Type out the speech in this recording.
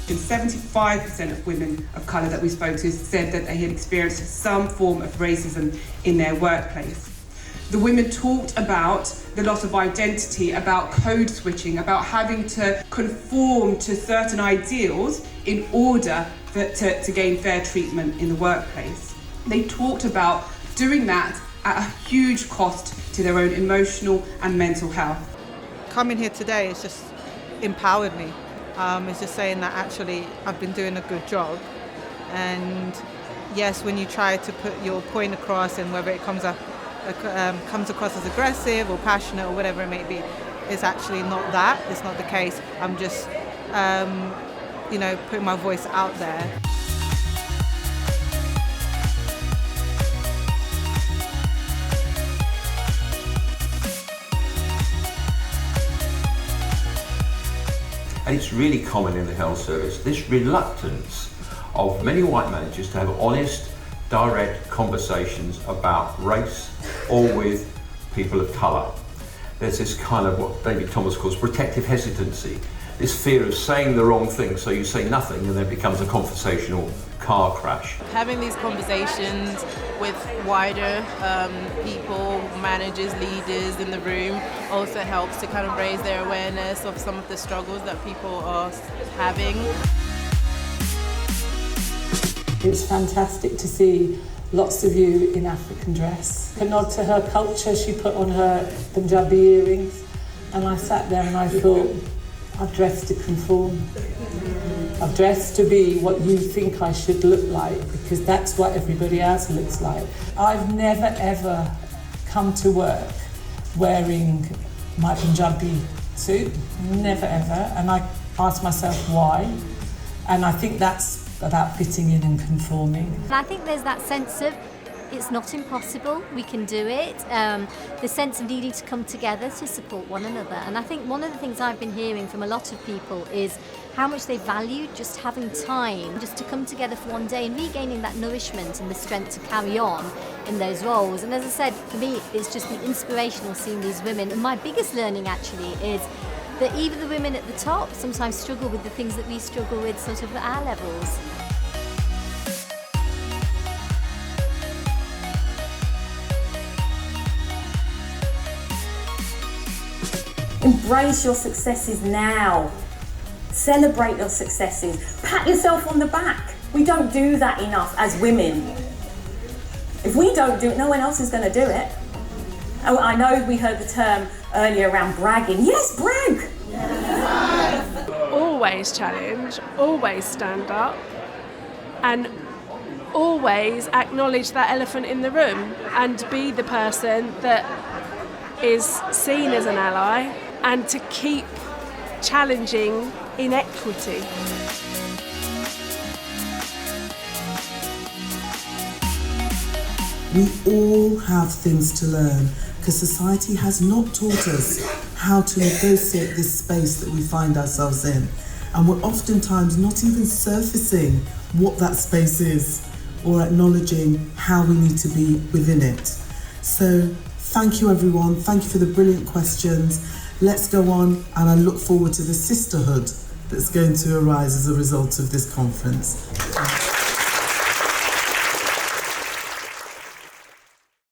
And 75% of women of colour that we spoke to said that they had experienced some form of racism in their workplace. The women talked about the loss of identity, about code switching, about having to conform to certain ideals in order to gain fair treatment in the workplace. They talked about doing that at a huge cost to their own emotional and mental health. Coming here today has just empowered me. It's just saying that actually I've been doing a good job. And yes, when you try to put your point across, and whether it comes across as aggressive or passionate or whatever it may be, it's actually not that. It's not the case. I'm just, putting my voice out there. And it's really common in the health service, this reluctance of many white managers to have honest, direct conversations about race or with people of colour. There's this kind of what David Thomas calls protective hesitancy, this fear of saying the wrong thing, so you say nothing and then it becomes a conversational car crash. Having these conversations with wider people, managers, leaders in the room also helps to kind of raise their awareness of some of the struggles that people are having. It's fantastic to see lots of you in African dress. A nod to her culture, she put on her Punjabi earrings, and I sat there and I thought, I've dressed to conform. I've dressed to be what you think I should look like, because that's what everybody else looks like. I've never ever come to work wearing my Punjabi suit, never ever, and I ask myself why, and I think that's about fitting in and conforming. And I think there's that sense of it's not impossible, we can do it, the sense of needing to come together to support one another. And I think one of the things I've been hearing from a lot of people is how much they value just having time, just to come together for one day and regaining that nourishment and the strength to carry on in those roles. And as I said, for me, it's just been inspirational seeing these women. And my biggest learning actually is that even the women at the top sometimes struggle with the things that we struggle with sort of at our levels. Embrace your successes now. Celebrate your successes. Pat yourself on the back. We don't do that enough as women. If we don't do it, no one else is going to do it. Oh, I know we heard the term earlier around bragging. Yes, brag! Always challenge, always stand up, and always acknowledge that elephant in the room and be the person that is seen as an ally, and to keep challenging inequity. We all have things to learn, because society has not taught us how to negotiate this space that we find ourselves in. And we're oftentimes not even surfacing what that space is or acknowledging how we need to be within it. So thank you everyone, thank you for the brilliant questions. Let's go on, and I look forward to the sisterhood that's going to arise as a result of this conference.